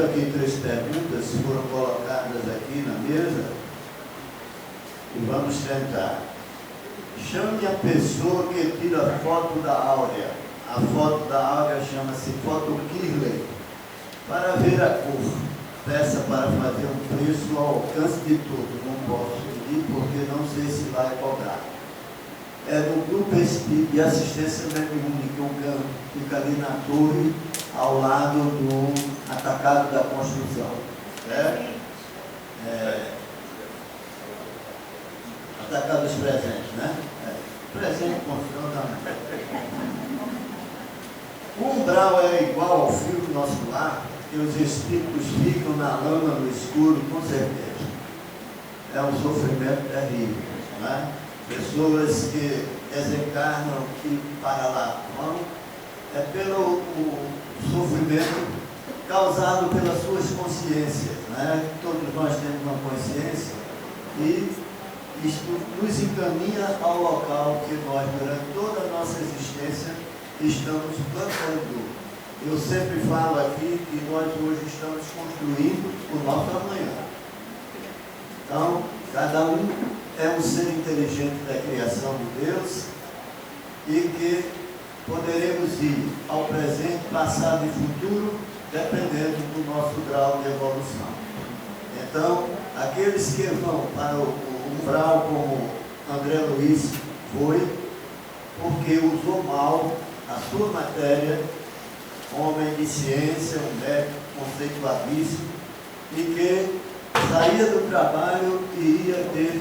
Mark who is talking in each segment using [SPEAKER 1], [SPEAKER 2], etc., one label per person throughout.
[SPEAKER 1] aqui 3 perguntas, foram colocadas aqui na mesa, e vamos tentar. Chame a pessoa que tira a foto da Áurea. A foto da Áurea chama-se foto Kirley. Para ver a cor, peça para fazer um preço ao alcance de todos. Não posso pedir porque não sei se vai cobrar. É no Grupo Espírita de Assistência Mediúnica, que fica ali na torre, ao lado do Atacado da Construção. Atacado dos Presentes, né? Presente, construção também. O umbral é igual ao fio do nosso lar, que os espíritos ficam na lama, no escuro, com certeza. É um sofrimento terrível, né? Pessoas que desencarnam e para lá vão, é pelo sofrimento causado pelas suas consciências, né? Todos nós temos uma consciência e isto nos encaminha ao local que nós, durante toda a nossa existência, estamos plantando. Eu sempre falo aqui que nós hoje estamos construindo o nosso amanhã. Então, cada um é um ser inteligente da criação de Deus e que poderemos ir ao presente, passado e futuro, dependendo do nosso grau de evolução. Então, aqueles que vão para o umbral, como André Luiz foi, porque usou mal a sua matéria, homem de ciência, um médico conceituadíssimo, e que saía do trabalho e ia ter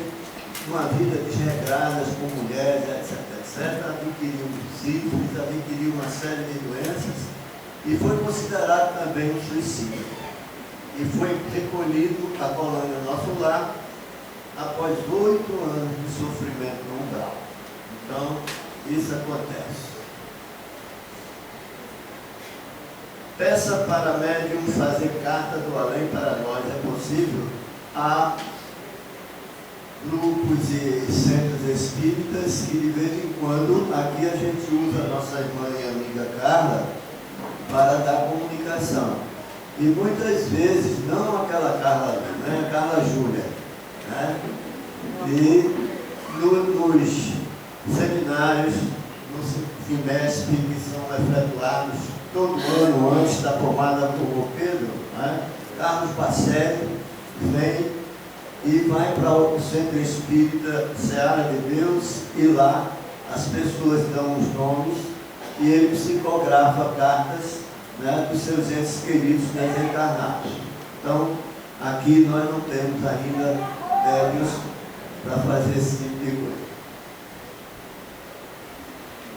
[SPEAKER 1] uma vida desregrada com mulheres, etc. Adquiriu sífilis, adquiriu uma série de doenças e foi considerado também um suicídio. E foi recolhido à colônia Nosso Lar após 8 anos de sofrimento no umbral. Então, isso acontece. Peça para médium fazer carta do além para nós. É possível? Há grupos e centros espíritas que de vez em quando aqui a gente usa a nossa irmã e amiga Carla para dar comunicação. E muitas vezes, não aquela Carla, né? A Carla Júlia, né? E nos seminários, no FIMESP, que são efetuados todo ano antes da pomada do Pedro, né? Carlos Bacelli vem e vai para o Centro Espírita Seara de Deus, e lá as pessoas dão os nomes e ele psicografa cartas, né, dos seus entes queridos desencarnados. Então, aqui nós não temos ainda médios para fazer esse tipo de coisa.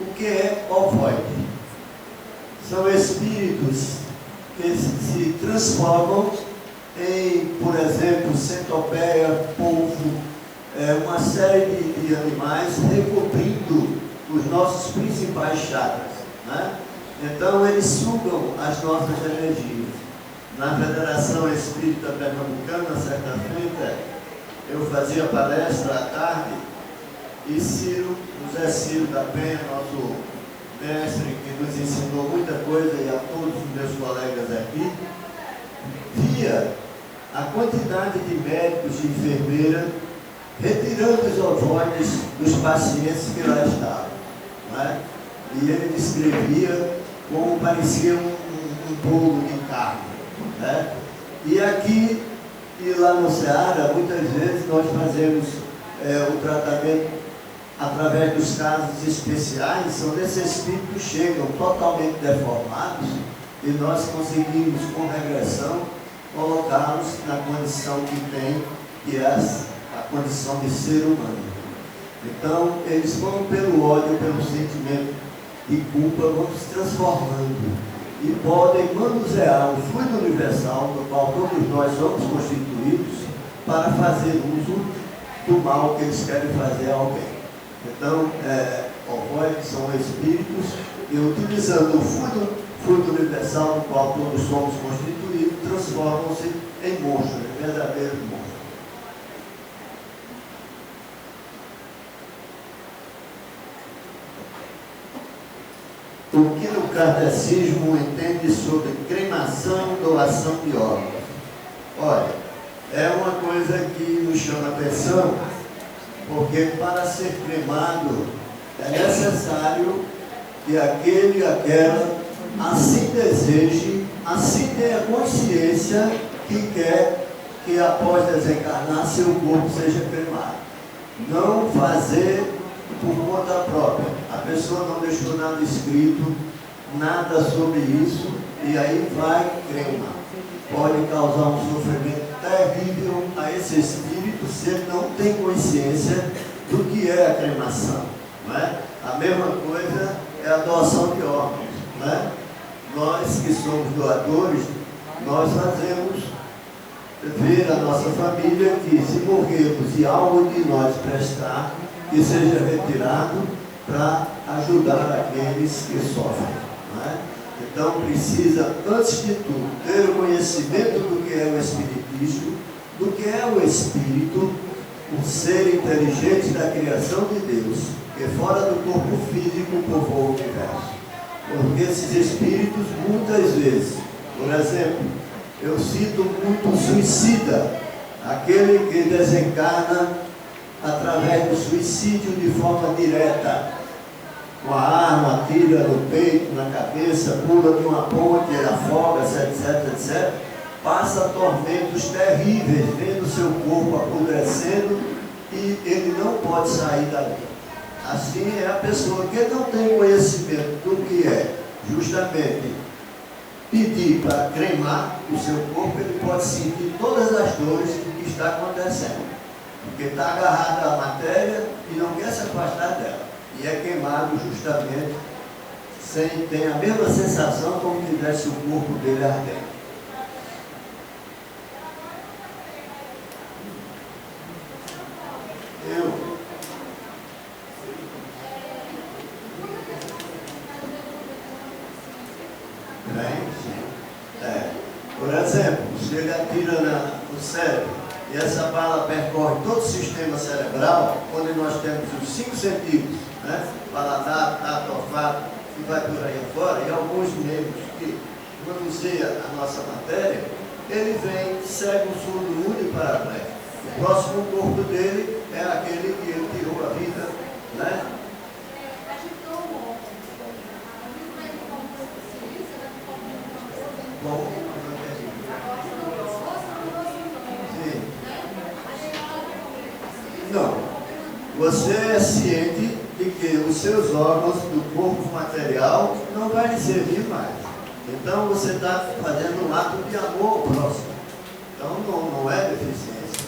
[SPEAKER 1] O que é ovoide? São espíritos que se transformam em, por exemplo, centopeia, polvo, uma série de animais recobrindo os nossos principais chakras, né? Então eles sugam as nossas energias. Na Federação Espírita Pernambucana, certa feita, eu fazia palestra à tarde e José Ciro da Penha, nosso mestre, que nos ensinou muita coisa, e a todos os meus colegas aqui, via a quantidade de médicos e enfermeiras retirando os ovoides dos pacientes que lá estavam, né? E ele descrevia como parecia um bolo de carne, né? E aqui e lá no Ceará, muitas vezes nós fazemos o tratamento através dos casos especiais, são desses espíritos que chegam totalmente deformados e nós conseguimos, com regressão, colocá-los na condição que tem, que é a condição de ser humano. Então, eles vão pelo ódio, pelo sentimento de culpa, vão se transformando e podem manusear o fluido universal, do qual todos nós somos constituídos, para fazer uso do mal que eles querem fazer a alguém. Então, ovoides são espíritos e, utilizando o fluido universal, do qual todos somos constituídos, transformam-se em monstros, em verdadeiros monstros. O que no kardecismo entende sobre cremação doação de órgãos. Olha, é uma coisa que nos chama a atenção, porque para ser cremado é necessário que aquele e aquela assim deseje, assim tenha consciência que quer que após desencarnar seu corpo seja cremado. Não fazer por conta própria. A pessoa não deixou nada escrito, nada sobre isso, e aí vai cremar. Pode causar um sofrimento terrível a esse espírito se ele não tem consciência do que é a cremação. Não é? A mesma coisa é a doação de órgãos. Não é? Nós que somos doadores, nós fazemos ver a nossa família que se morrermos e algo de nós prestar, que seja retirado para ajudar aqueles que sofrem. Não é? Então precisa, antes de tudo, ter o conhecimento do que é o Espiritismo, do que é o Espírito, o ser inteligente da criação de Deus, que fora do corpo físico povoa o universo. Porque esses espíritos, muitas vezes, por exemplo, eu cito muito o suicida, aquele que desencarna através do suicídio de forma direta, com a arma, atira no peito, na cabeça, pula de uma ponte, afoga-se, etc. Passa tormentos terríveis, vendo seu corpo apodrecendo e ele não pode sair dali. Assim é a pessoa que não tem conhecimento do que é justamente pedir para cremar o seu corpo, ele pode sentir todas as dores que está acontecendo, porque está agarrado à matéria e não quer se afastar dela, e é queimado justamente sem ter a mesma sensação como se tivesse o corpo dele ardendo. Por exemplo, se ele atira no cérebro e essa bala percorre todo o sistema cerebral, onde nós temos os 5 sentidos, né? Paladar, tato, olfato, e vai por aí afora, e alguns membros que manuseiam a nossa matéria, ele vem, cego, surdo, mudo e paraplégico. O próximo corpo dele é aquele que ele tirou a vida, né? Bom, não, você é ciente de que os seus órgãos do corpo material não vai lhe servir mais. Então você está fazendo um ato de amor ao próximo. Então não é deficiência.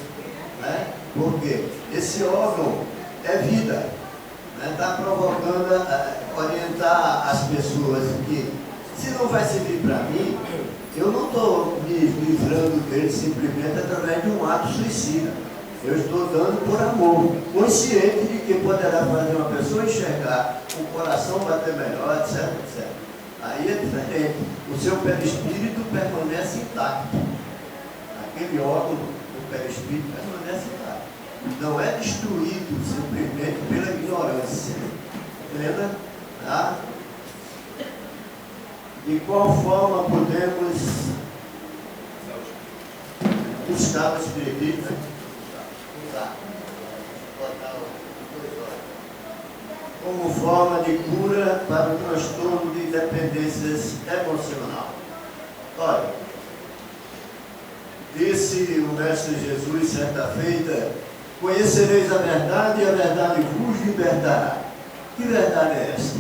[SPEAKER 1] Né? Porque esse órgão é vida. Está provocando, orientar as pessoas que, se não vai servir para mim, eu não estou me livrando dele simplesmente através de um ato suicida. Eu estou dando por amor, consciente de que poderá fazer uma pessoa enxergar, o coração bater melhor, etc. Aí é diferente. O seu perispírito permanece intacto. Aquele órgão do perispírito permanece intacto. Não é destruído simplesmente pela ignorância. Entenda? Tá? De qual forma podemos buscar o espiritismo? Como forma de cura para o transtorno de dependências emocional. Olha, disse o Mestre Jesus certa feita: conhecereis a verdade e a verdade vos libertará. Que verdade é esta?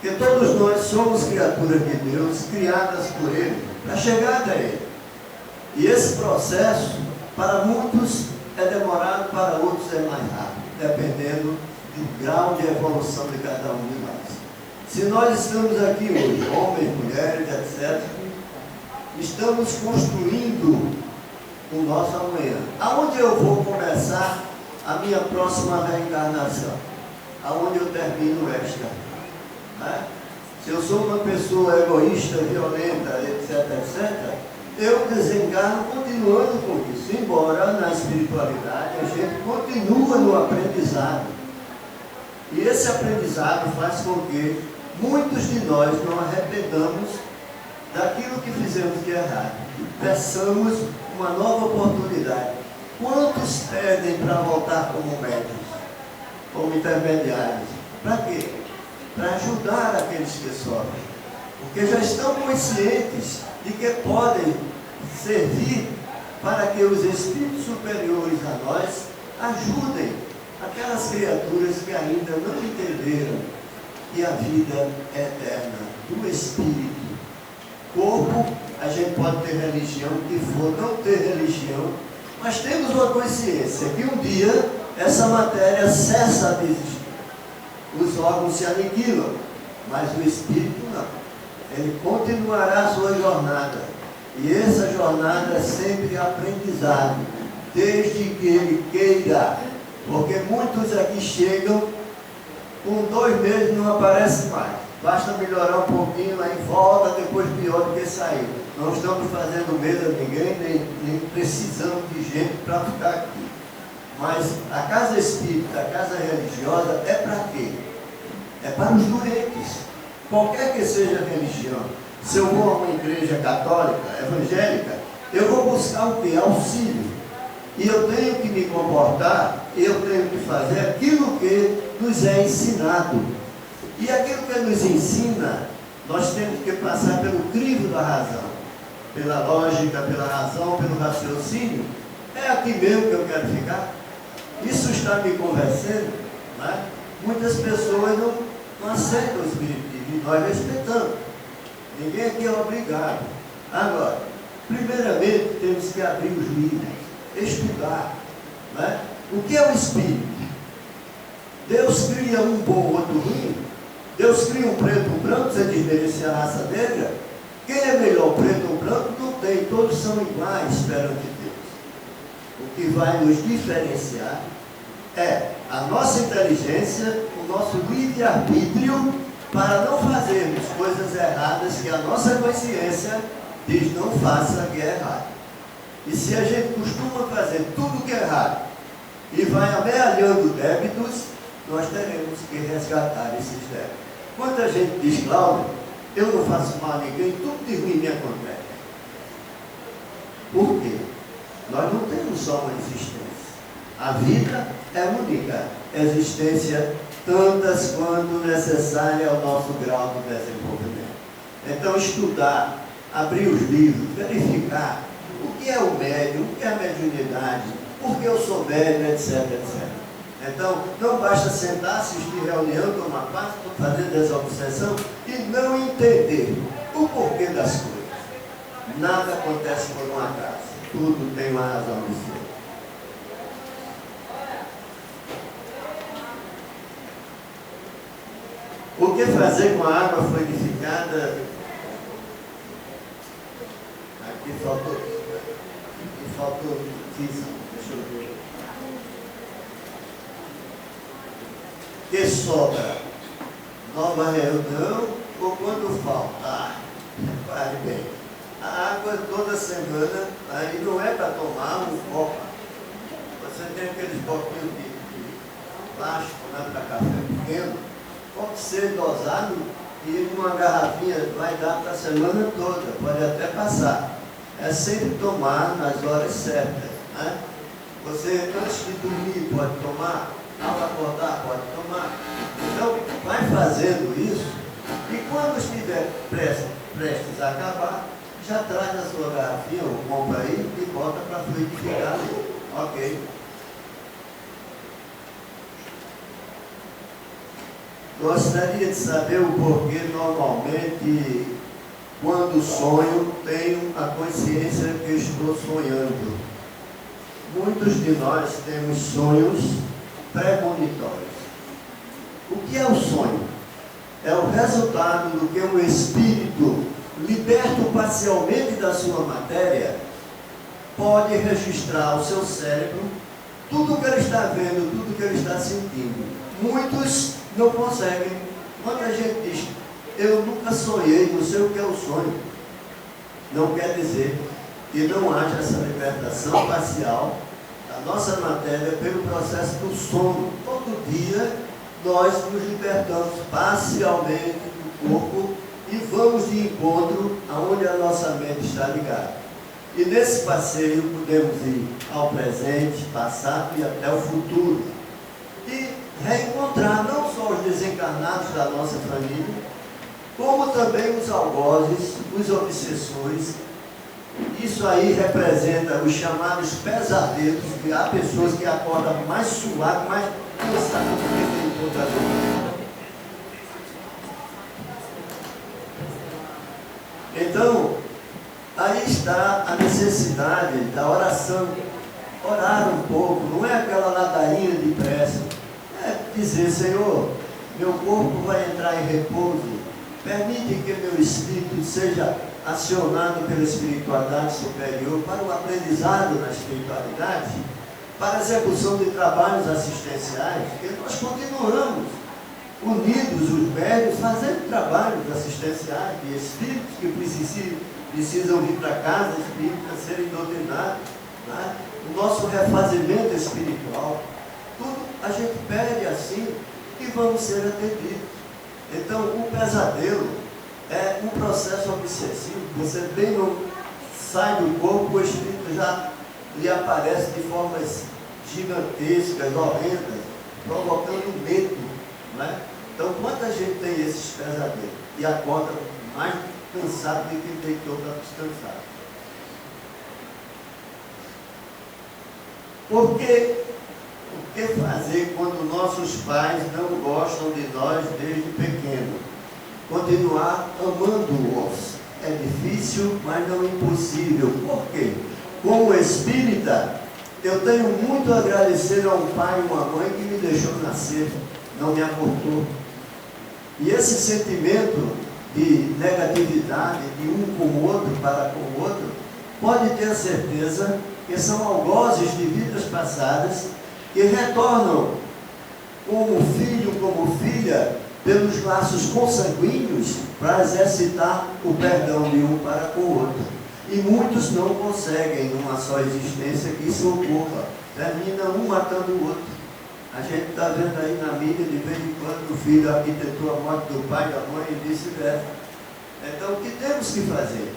[SPEAKER 1] Que todos nós somos criaturas de Deus, criadas por Ele, para chegar até Ele. E esse processo, para muitos, é demorado, para outros é mais rápido, dependendo do grau de evolução de cada um de nós. Se nós estamos aqui hoje, homens, mulheres, etc., estamos construindo o nosso amanhã. Aonde eu vou começar a minha próxima reencarnação? Aonde eu termino esta? Né? Se eu sou uma pessoa egoísta, violenta, etc., eu desencarno continuando com isso, embora na espiritualidade a gente continua no aprendizado. E esse aprendizado faz com que muitos de nós não arrependamos daquilo que fizemos de errado. Peçamos uma nova oportunidade. Quantos pedem para voltar como médicos, como intermediários? Para quê? Para ajudar aqueles que sofrem. Porque já estão conscientes de que podem servir para que os espíritos superiores a nós ajudem aquelas criaturas que ainda não entenderam que a vida é eterna do espírito. Corpo, a gente pode ter religião, o que for, não ter religião, mas temos uma consciência que um dia essa matéria cessa de existir. Os órgãos se aniquilam, mas o espírito não. Ele continuará a sua jornada. E essa jornada é sempre aprendizado, desde que ele queira. Porque muitos aqui chegam, com 2 meses não aparece mais. Basta melhorar um pouquinho, aí volta, depois pior do que saiu. Não estamos fazendo medo a ninguém, nem precisamos de gente para ficar aqui. Mas a casa espírita, a casa religiosa, é para quê? É para os doentes. Qualquer que seja a religião. Se eu vou a uma igreja católica, evangélica, eu vou buscar o quê? Auxílio. E eu tenho que me comportar, eu tenho que fazer aquilo que nos é ensinado. E aquilo que nos ensina, nós temos que passar pelo crivo da razão, pela lógica, pela razão, pelo raciocínio. É aqui mesmo que eu quero ficar. Isso está me convencendo, né? Muitas pessoas não aceitam o espiritismo e nós respeitamos. Ninguém aqui é obrigado. Agora, primeiramente temos que abrir os livros, estudar, né? O que é o espírito? Deus cria um bom, outro ruim. Deus cria um preto, um branco, sem desmerecer a raça negra. Quem é melhor, preto ou branco? Não tem, todos são iguais perante Deus. O que vai nos diferenciar é a nossa inteligência, o nosso livre-arbítrio, para não fazermos coisas erradas que a nossa consciência diz não faça, que é errado. E se a gente costuma fazer tudo que é errado e vai amealhando débitos, nós teremos que resgatar esses débitos. Quando a gente diz, Cláudio, eu não faço mal a ninguém, tudo de ruim me acontece. Por quê? Nós não temos só uma existência. A vida é única. Existência tantas quanto necessária ao nosso grau de desenvolvimento. Então, estudar, abrir os livros, verificar o que é o médium, o que é a mediunidade, por que eu sou médium, etc, etc. Então, não basta sentar, assistir reunião, tomar parte, fazer desobsessão e não entender o porquê das coisas. Nada acontece por um acaso. Tudo tem uma razão de ser. O que fazer com a água fluidificada? Aqui faltou física. Deixa eu ver. Que sobra? Nova reunião ou quando falta? Pare bem. A água toda semana, aí não é para tomar um copo. Você tem aqueles copinhos de plástico, né, para café pequeno. Pode ser dosado e uma garrafinha vai dar para a semana toda, pode até passar. É sempre tomar nas horas certas, né? Você, antes de dormir, pode tomar, ao acordar, pode tomar. Então, vai fazendo isso e quando estiver prestes a acabar, já traz a sua garrafinha, ou compra aí e bota para fluidificar ali. Ok. Gostaria de saber o porquê, normalmente, quando sonho, tenho a consciência que estou sonhando. Muitos de nós temos sonhos premonitórios. O que é o sonho? É o resultado do que um espírito, liberto parcialmente da sua matéria, pode registrar ao seu cérebro tudo o que ele está vendo, tudo o que ele está sentindo. Muitos não conseguem. Quando a gente diz, eu nunca sonhei, não sei o que é o sonho, não quer dizer que não haja essa libertação parcial da nossa matéria pelo processo do sono. Todo dia nós nos libertamos parcialmente do corpo e vamos de encontro aonde a nossa mente está ligada. E nesse passeio podemos ir ao presente, passado e até o futuro. E reencontrar não só os desencarnados da nossa família, como também os algozes, os obsessores. Isso aí representa os chamados pesadelos, que há pessoas que acordam mais suadas, mais cansadas do que tem encontrador. Então, aí está a necessidade da oração. Orar um pouco, não é aquela ladainha de pressa. É dizer, Senhor, meu corpo vai entrar em repouso. Permite que meu espírito seja acionado pela espiritualidade superior para o aprendizado na espiritualidade, para a execução de trabalhos assistenciais, porque nós continuamos unidos, os médios, fazendo trabalhos assistenciais de espíritos que precisam vir para casa espírita, serem doutrinados, né? O nosso refazimento espiritual, tudo a gente pede assim e vamos ser atendidos. Então, o pesadelo é um processo obsessivo. Você bem não sai do corpo, o espírito já lhe aparece de formas gigantescas, horrendas, provocando medo, né? Então, quanta gente tem esses pesadelos e acorda mais cansado do que deitou para descansar? Porque o que fazer quando nossos pais não gostam de nós desde pequeno? Continuar amando-os. É difícil, mas não impossível. Por quê? Como espírita, eu tenho muito a agradecer a um pai e uma mãe que me deixou nascer, não me abortou. E esse sentimento de negatividade de um com o outro, para com o outro, pode ter a certeza que são algozes de vidas passadas que retornam como filho, como filha, pelos laços consanguíneos para exercitar o perdão de um para com o outro. E muitos não conseguem, numa só existência, que isso ocorra. Termina um matando o outro. A gente está vendo aí na mídia, de vez em quando, o filho arquitetou a morte do pai, da mãe e vice-versa. Então, o que temos que fazer?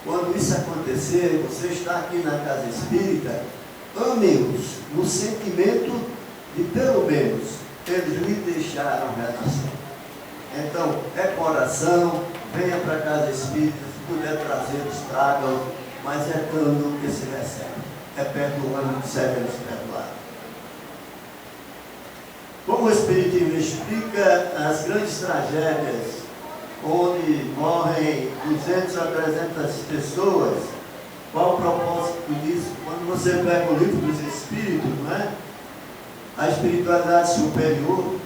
[SPEAKER 1] Quando isso acontecer, você está aqui na casa espírita, ame-os no sentimento de, pelo menos, eles lhe deixaram relação. Então, é com oração, venha para a casa espírita, se puder trazê-los, tragam, mas é dando que se recebe. É perdoando que seremos perdoados. Como o Espiritismo explica as grandes tragédias, onde morrem 200 a 300 pessoas, qual o propósito disso? Quando você pega o livro dos Espíritos, não é? A espiritualidade superior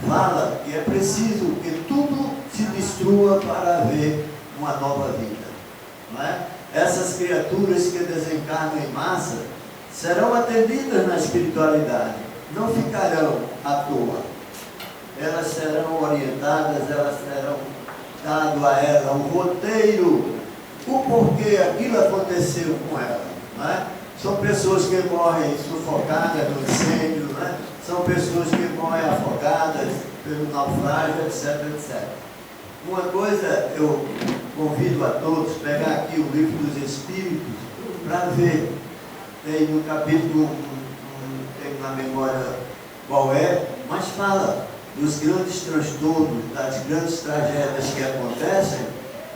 [SPEAKER 1] fala que é preciso que tudo se destrua para haver uma nova vida, não é? Essas criaturas que desencarnam em massa serão atendidas na espiritualidade, não ficarão à toa. Elas serão orientadas, elas terão dado a ela um roteiro, o porquê aquilo aconteceu com ela, não é? São pessoas que morrem sufocadas no incêndio, não é? São pessoas que morrem afogadas pelo naufrágio, etc, etc. Uma coisa eu convido a todos, pegar aqui o livro dos Espíritos, para ver, tem no capítulo, não tenho na memória qual é, mas fala dos grandes transtornos, das grandes tragédias que acontecem,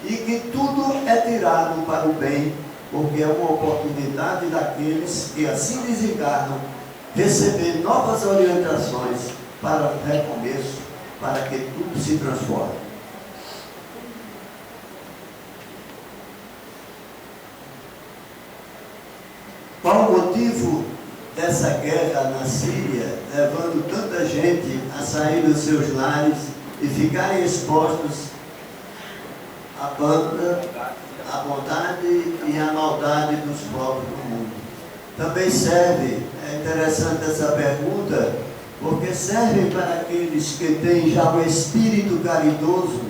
[SPEAKER 1] e que tudo é tirado para o bem, porque é uma oportunidade daqueles que assim desencarnam, receber novas orientações para o recomeço, para que tudo se transforme. Qual o motivo dessa guerra na Síria, levando tanta gente a sair dos seus lares e ficarem expostos à banda, à bondade e à maldade dos povos do mundo? Também serve, é interessante essa pergunta, porque serve para aqueles que têm já o espírito caridoso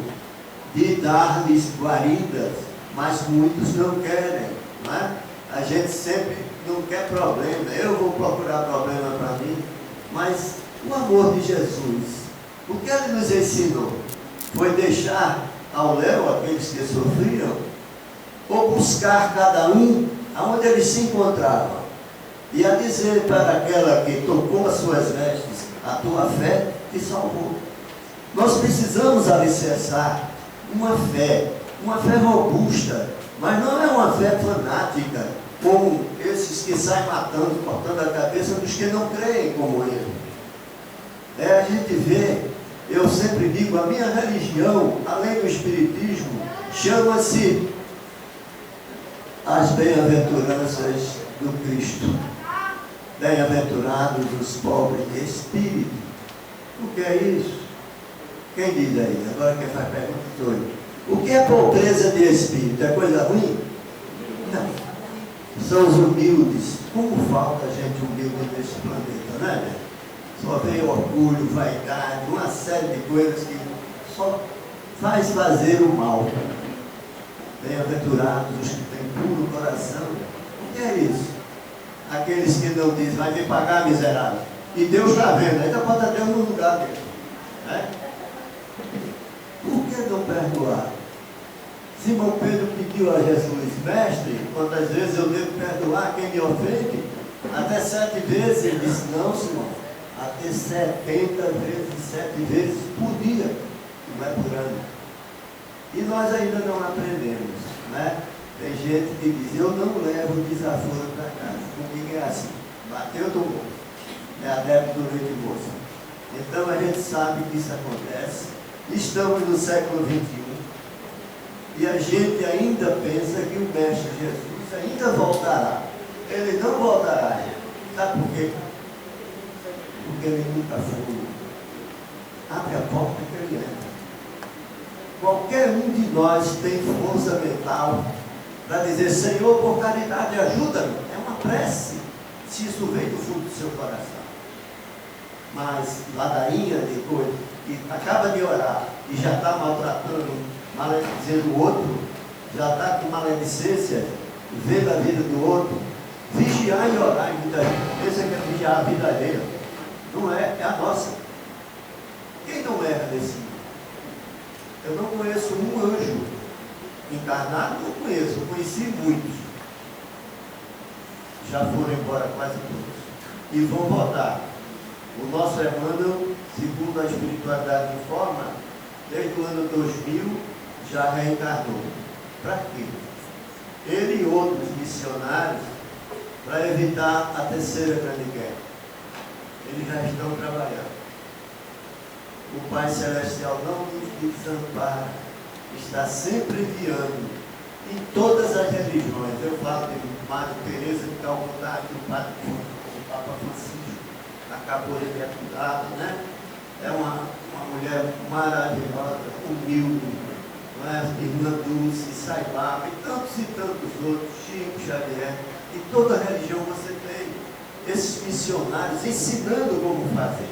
[SPEAKER 1] de dar-lhes guaridas, mas muitos não querem, não é? A gente sempre não quer problema, eu vou procurar problema para mim, mas o amor de Jesus, o que ele nos ensinou foi deixar ao léu aqueles que sofriam, ou buscar cada um aonde eles se encontravam, e a dizer para aquela que tocou as suas vestes, a tua fé te salvou. Nós precisamos alicerçar uma fé robusta, mas não é uma fé fanática, como esses que saem matando, cortando a cabeça dos que não creem como ele. A gente vê, eu sempre digo, a minha religião, além do espiritismo, chama-se as bem-aventuranças do Cristo. Bem-aventurados os pobres de espírito. O que é isso? Quem diz aí? Agora quem faz pergunta sou eu. O que é pobreza de espírito? É coisa ruim? Não. São os humildes. Como falta gente humilde nesse planeta, né? Só vem orgulho, vaidade, uma série de coisas que só faz fazer o mal. Bem-aventurados os que têm puro coração. O que é isso? Aqueles que não dizem, vai me pagar, miserável. E Deus está vendo, ainda bota Deus no lugar dele. Né? Por que não perdoar? Simão Pedro pediu a Jesus, mestre, quantas vezes eu devo perdoar quem me ofende? Até 7 vezes. Ele disse, não, Simão, até 70 vezes, 7 vezes por dia. Não é por ano. E nós ainda não aprendemos, né? Tem gente que diz, eu não levo desaforo para casa. Comigo é assim, bateu, tomou. É adepto do leite moço. Então a gente sabe que isso acontece. Estamos no século XXI. E a gente ainda pensa que o Mestre Jesus ainda voltará. Ele não voltará, gente. Sabe por quê? Porque ele nunca foi. Abre a porta que ele entra. Qualquer um de nós tem força mental para dizer, Senhor, por caridade, ajuda-me. É uma prece, se isso vem do fundo do seu coração. Mas ladainha de coisa, que acaba de orar e já está maltratando, maledizendo o outro, já está com maledicência, vendo a vida do outro, vigiar e orar, e muita gente pensa que é vigiar a vida dele. Não é, é a nossa. Quem não erra nesse mundo? Eu não conheço um anjo encarnado, não conheço, eu conheci muitos. Já foram embora quase todos. E vão voltar. O nosso Emmanuel, segundo a espiritualidade informa, desde o ano 2000 já reencarnou. Para quê? Ele e outros missionários, para evitar a terceira grande guerra. Eles já estão trabalhando. O Pai Celestial não nos desampara, está sempre enviando em todas as religiões. Eu falo de Madre Teresa de Calcutá, que o Papa Francisco acabou de me ajudar, né? É uma mulher maravilhosa, humilde, não é? Irmã Dulce, Saibaba, e tantos outros, Chico Xavier. Em toda religião você tem esses missionários ensinando como fazer.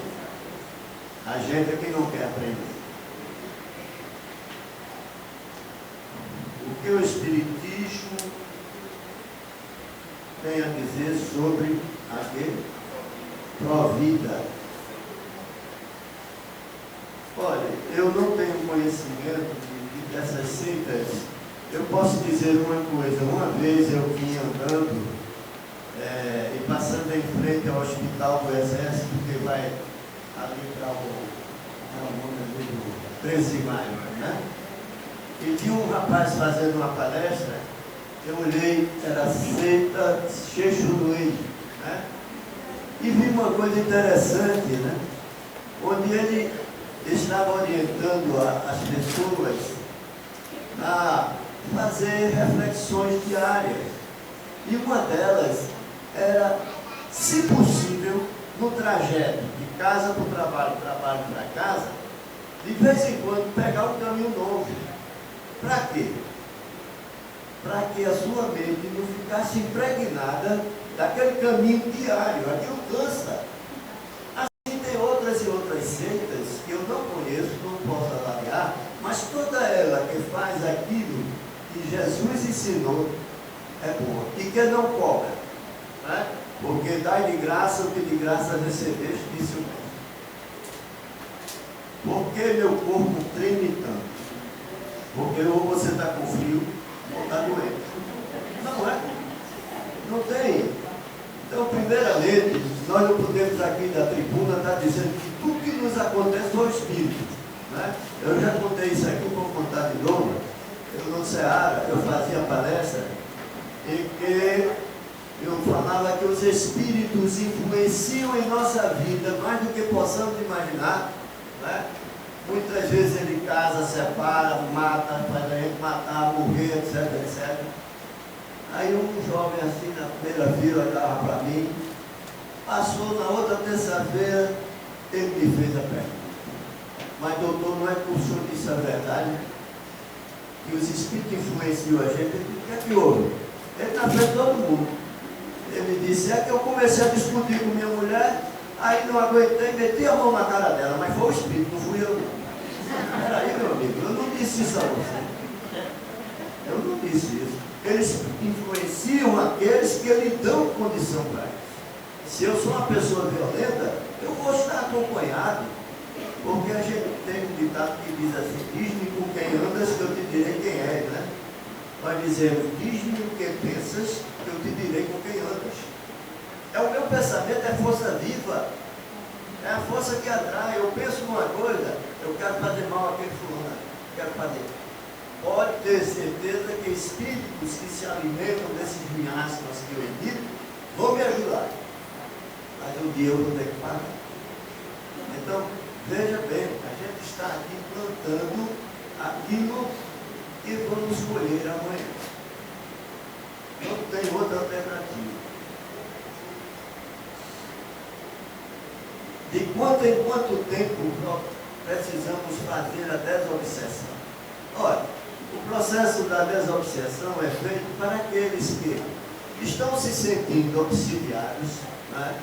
[SPEAKER 1] A gente é quem não quer aprender. O que o Espiritismo tem a dizer sobre aquele pró-vida? Olha, eu não tenho conhecimento dessas seitas. Eu posso dizer uma coisa. Uma vez eu vinha andando e passando em frente ao Hospital do Exército, que vai ali para o 13 de maio, né? E tinha um rapaz fazendo uma palestra, eu olhei, era a seita Xexuruí, né? E vi uma coisa interessante, né? Onde ele estava orientando as pessoas a fazer reflexões diárias. E uma delas era, se possível, no trajeto de casa para o trabalho, trabalho para casa, de vez em quando pegar um caminho novo. Para quê? Para que a sua mente não ficasse impregnada daquele caminho diário. Aquilo cansa. Assim tem outras e outras seitas que eu não conheço, não posso avaliar, mas toda ela que faz aquilo que Jesus ensinou é boa. E que não cobra, né? Porque dai de graça o que de graça recebeste, disse o mestre. Por que meu corpo treme tanto? Porque ou você está com frio ou está doente. Não é? Não tem. Então, primeiramente, nós não podemos aqui da tribuna estar dizendo que tudo que nos acontece é o Espírito. Né? Eu já contei isso aqui, vou contar de novo. Eu no Ceará, eu fazia palestra em que eu falava que os Espíritos influenciam em nossa vida mais do que possamos imaginar. Né? Muitas vezes ele casa, separa, mata, faz a gente matar, morrer, etc, etc. Aí um jovem assim na primeira fila olhava para mim, passou na outra terça-feira, ele me fez a pergunta. Mas doutor, não é que o senhor disse a verdade? Que os espíritos influenciam a gente? O que é que houve? Ele na frente de todo mundo. Ele me disse, é que eu comecei a discutir com minha mulher, aí não aguentei, meti a mão na cara dela, mas foi o espírito, não fui eu não. Peraí, meu amigo, eu não disse isso a você. Eu não disse isso. Eles influenciam aqueles que lhe dão condição para isso. Se eu sou uma pessoa violenta, eu vou estar acompanhado, porque a gente tem um ditado que diz assim, diz-me com quem andas que eu te direi quem és, né? Nós dizemos, diz-me o que pensas que eu te direi com quem andas. É o meu pensamento, é força viva, é a força que atrai. Eu penso numa coisa, eu quero fazer mal àquele fulano, quero fazer. Pode ter certeza que espíritos que se alimentam desses miasmas que eu emito vão me ajudar. Mas um dia eu vou ter que parar. Então, veja bem, a gente está aqui plantando aquilo que vamos colher amanhã. Não tem outra alternativa. De quanto em quanto tempo nós precisamos fazer a desobsessão? Olha, o processo da desobsessão é feito para aqueles que estão se sentindo obsidiados, né?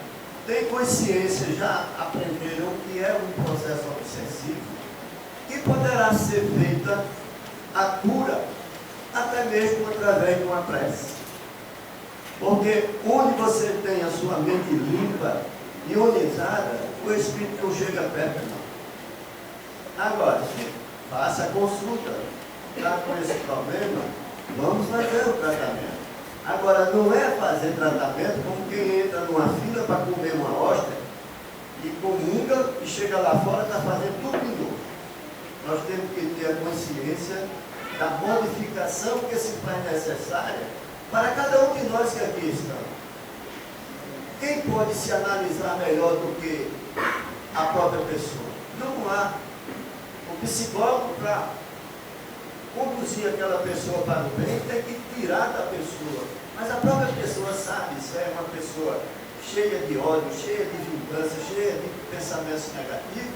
[SPEAKER 1] Têm consciência, já aprenderam que é um processo obsessivo, que poderá ser feita a cura, até mesmo através de uma prece. Porque onde você tem a sua mente limpa, ionizada, o Espírito não chega perto, não. Agora, faça a consulta. Está com esse problema? Vamos fazer o tratamento. Agora, não é fazer tratamento como quem entra numa fila para comer uma hóstia e comunga e chega lá fora e está fazendo tudo de novo. Nós temos que ter a consciência da modificação que se faz necessária para cada um de nós que aqui estamos. Quem pode se analisar melhor do que a própria pessoa? Não há. O psicólogo, para conduzir aquela pessoa para o bem, tem que tirar da pessoa. Mas a própria pessoa sabe se é uma pessoa cheia de ódio, cheia de vingança, cheia de pensamentos negativos.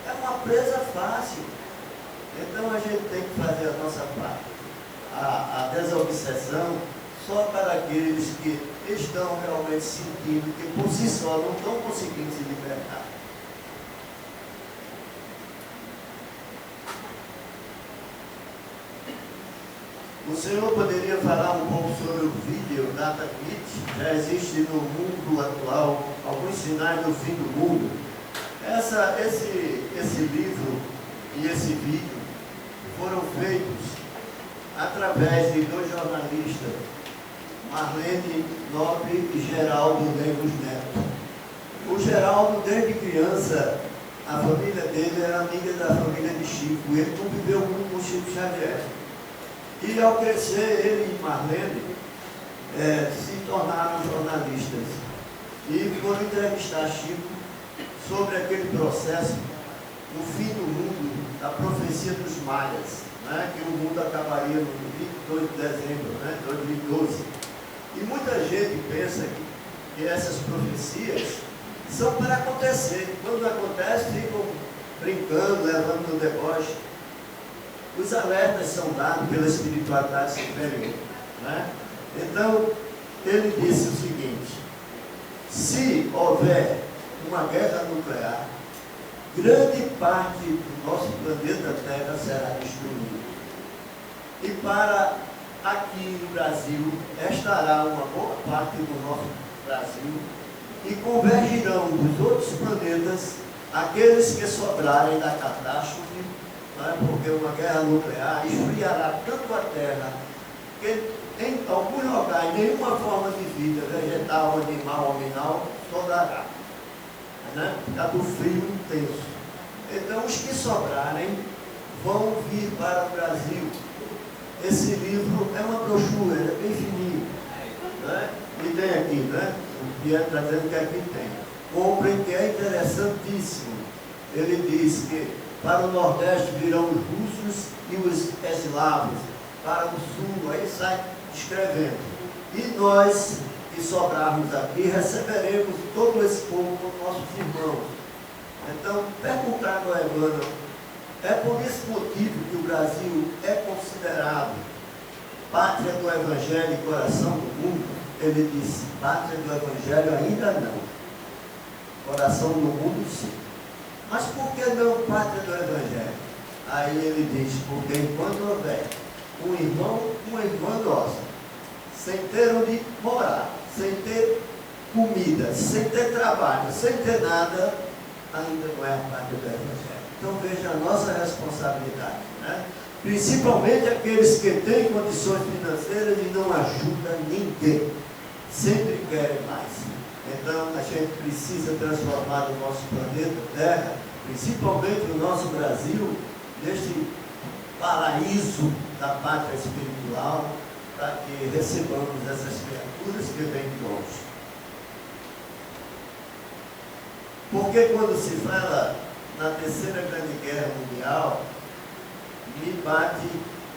[SPEAKER 1] É uma presa fácil. Então a gente tem que fazer a nossa parte. A desobsessão só para aqueles que estão realmente sentindo que por si só não estão conseguindo se libertar. O senhor poderia falar um pouco sobre o vídeo Data Kit? Já existe no mundo atual alguns sinais do fim do mundo. Esse livro e esse vídeo foram feitos através de dois jornalistas, Marlene Nobre e Geraldo Negros Neto. O Geraldo, desde criança, a família dele era amiga da família de Chico. Ele conviveu muito com Chico Xavier. E ao crescer, ele e Marlene se tornaram jornalistas e foram entrevistar Chico sobre aquele processo, o fim do mundo, da profecia dos maias, né, que o mundo acabaria no 22 de dezembro, né, 2012. E muita gente pensa que essas profecias são para acontecer. Quando acontece, ficam brincando, levando no deboche. Os alertas são dados pela espiritualidade superior, né? Então, ele disse o seguinte: se houver uma guerra nuclear, grande parte do nosso planeta Terra será destruída. E para aqui no Brasil, estará uma boa parte do nosso Brasil, e convergirão dos outros planetas aqueles que sobrarem da catástrofe não é? Porque uma guerra nuclear esfriará tanto a Terra que em alguns locais nenhuma forma de vida, vegetal, animal, nominal, tolerará. Né? Está do frio intenso. Então, os que sobrarem vão vir para o Brasil. Esse livro é uma brochura, ele é bem fininho. Né? E tem aqui, né? O Pierre está dizendo que aqui tem. Comprem, que é interessantíssimo. Ele diz que para o Nordeste virão os russos e os eslavos. Para o Sul, aí sai escrevendo. E nós, que sobrarmos aqui, receberemos todo esse povo como nossos irmãos. Então, perguntaram a Emmanuel, é por esse motivo que o Brasil é considerado pátria do Evangelho e coração do mundo? Ele disse, pátria do Evangelho ainda não. Coração do mundo sim. Mas por que não pátria do Evangelho? Aí ele diz, porque enquanto houver um irmão, uma irmã nossa, sem ter onde morar, sem ter comida, sem ter trabalho, sem ter nada, ainda não é a pátria do Evangelho. Então veja a nossa responsabilidade, né? Principalmente aqueles que têm condições financeiras e não ajudam ninguém, sempre querem mais. Então a gente precisa transformar o nosso planeta Terra, principalmente o nosso Brasil, neste paraíso da pátria espiritual, para que recebamos essas criaturas que vêm de longe. Porque quando se fala na Terceira Grande Guerra Mundial, me bate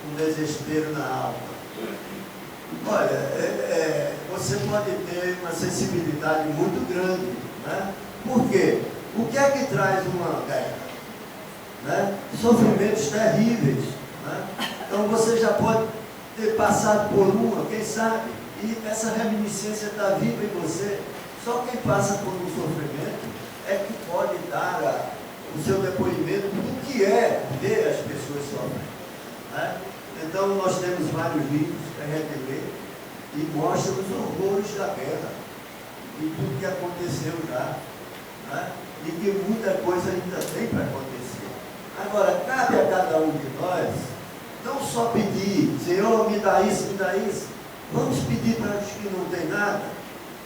[SPEAKER 1] um desespero na alma. Olha, você pode ter uma sensibilidade muito grande, né? Por quê? O que é que traz uma guerra? Né? Sofrimentos terríveis. Né? Então você já pode ter passado por uma, quem sabe, e essa reminiscência está viva em você. Só quem passa por um sofrimento é que pode dar o seu depoimento do que é ver as pessoas sofrem. Né? Então nós temos vários livros que a gente lê e mostra os horrores da guerra e tudo que aconteceu já. Né? E que muita coisa ainda tem para acontecer. Agora, cabe a cada um de nós não só pedir, Senhor, me dá isso, me dá isso. Vamos pedir para os que não têm nada.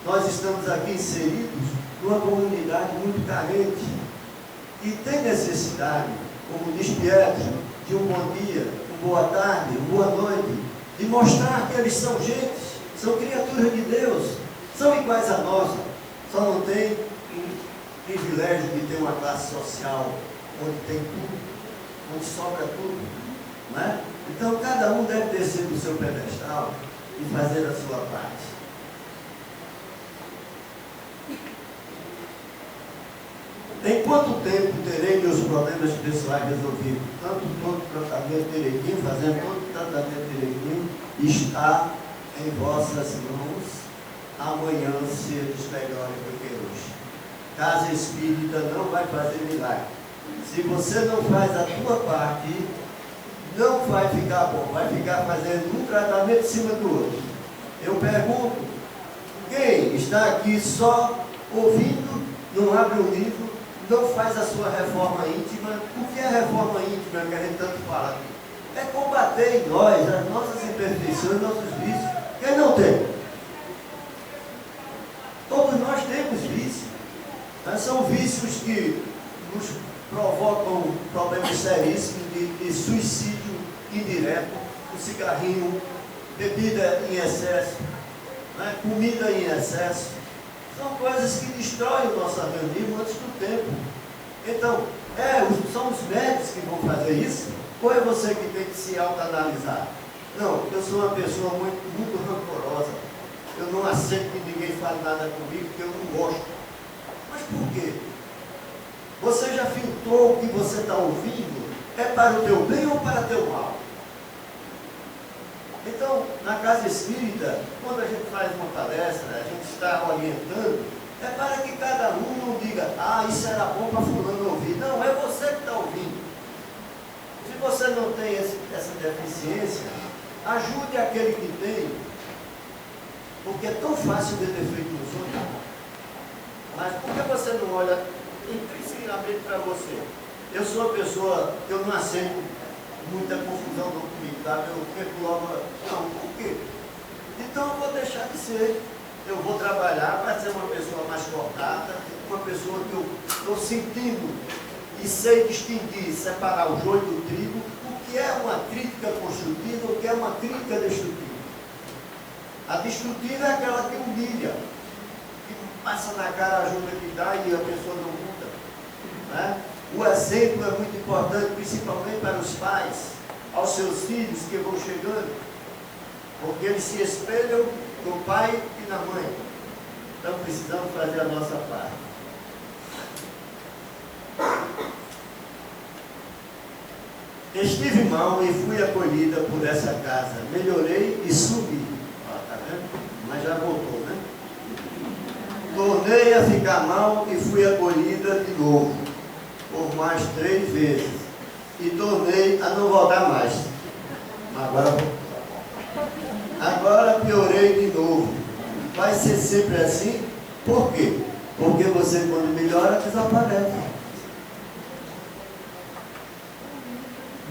[SPEAKER 1] Nós estamos aqui inseridos numa comunidade muito carente e tem necessidade, como diz Pietro, de um bom dia, uma boa tarde, uma boa noite, de mostrar que eles são gente, são criaturas de Deus, são iguais a nós, só não tem o privilégio de ter uma classe social onde tem tudo, onde sobra tudo, não é? Então cada um deve descer do seu pedestal e fazer a sua parte. Em quanto tempo terei meus problemas pessoais resolvidos? Tanto todo tratamento direitinho, fazendo todo tratamento direitinho, está em vossas mãos. Amanhã, se eles melhorem do que hoje. Casa espírita não vai fazer milagre. Se você não faz a tua parte, não vai ficar bom. Vai ficar fazendo um tratamento em cima do outro. Eu pergunto, quem está aqui só ouvindo, não abre um livro, não faz a sua reforma íntima? O que é reforma íntima que a gente tanto fala aqui? É combater em nós as nossas imperfeições, nossos vícios. Quem não tem? Todos nós temos vícios. Mas são vícios que nos provocam problemas seríssimos de suicídio indireto, o cigarrinho, bebida em excesso, né? Comida em excesso. São coisas que destroem o nosso organismo antes do tempo. Então, são os médicos que vão fazer isso? Ou é você que tem que se autoanalisar? Não, eu sou uma pessoa muito rancorosa. Eu não aceito que ninguém fale nada comigo, porque eu não gosto. Mas por quê? Você já filtrou o que você está ouvindo? É para o teu bem ou para o teu mal? Então, na casa espírita, quando a gente faz uma palestra, a gente está orientando, é para que cada um não diga, isso era bom para fulano ouvir. Não, é você que está ouvindo. Se você não tem essa deficiência, ajude aquele que tem, porque é tão fácil ver defeito nos outros. Mas por que você não olha intrinsecamente para você? Eu sou uma pessoa que eu não aceito muita confusão documentária, eu perco logo, não, por quê? Então eu vou deixar de ser. Eu vou trabalhar para ser uma pessoa mais cortada, uma pessoa que eu estou sentindo e sei distinguir, separar o joio do trigo, o que é uma crítica construtiva, o que é uma crítica destrutiva. A destrutiva é aquela que humilha, que passa na cara a ajuda que dá e a pessoa não muda. Né? O exemplo é muito importante, principalmente para os pais, aos seus filhos que vão chegando, porque eles se espelham no pai e na mãe. Então precisamos fazer a nossa parte. Estive mal e fui acolhida por essa casa. Melhorei e subi. Tá vendo? Mas já voltou, né? Tornei a ficar mal e fui acolhida de novo, por mais 3 vezes. E tornei a não voltar mais. Agora piorei de novo. Vai ser sempre assim? Por quê? Porque você, quando melhora, desaparece.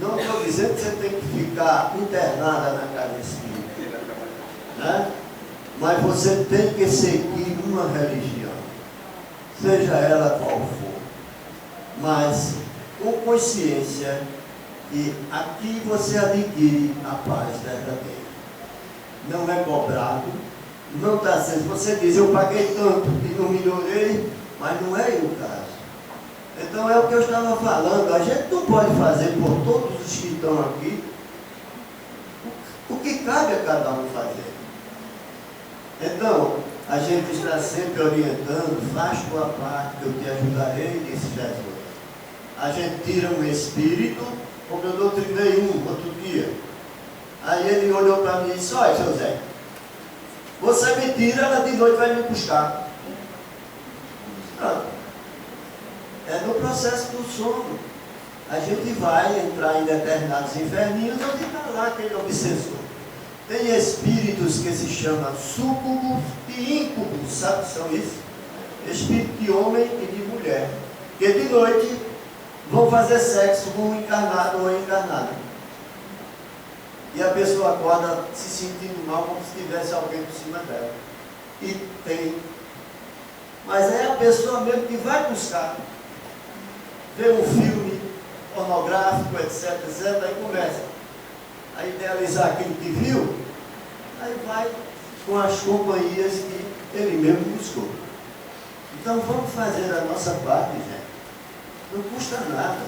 [SPEAKER 1] Não estou dizendo que você tem que ficar internada na casa espírita, né? Mas você tem que seguir uma religião, seja ela qual for, mas com consciência que aqui você adquire a paz verdadeira. Não é cobrado, não está sendo. Você diz, eu paguei tanto e não melhorei, mas não é o caso. Então é o que eu estava falando, a gente não pode fazer por todos os que estão aqui o que cabe a cada um fazer. Então, a gente está sempre orientando, faz tua parte, que eu te ajudarei, disse Jesus. A gente tira um espírito, como eu doutrinei outro dia. Aí ele olhou para mim e disse, olha, seu Zé, você me tira, ela de noite vai me buscar. Pronto. É no processo do sono. A gente vai entrar em determinados inferninhos onde está lá aquele obsessor. Tem espíritos que se chamam súcubos e íncubos, sabe o que são isso? Espírito de homem e de mulher. Que de noite vão fazer sexo com um encarnado ou encarnada. E a pessoa acorda se sentindo mal como se tivesse alguém por cima dela. E tem. Mas é a pessoa mesmo que vai buscar. Vê um filme pornográfico, etc, aí começa a idealizar aquilo que viu, aí vai com as companhias que ele mesmo buscou. Então vamos fazer a nossa parte, gente. Não custa nada.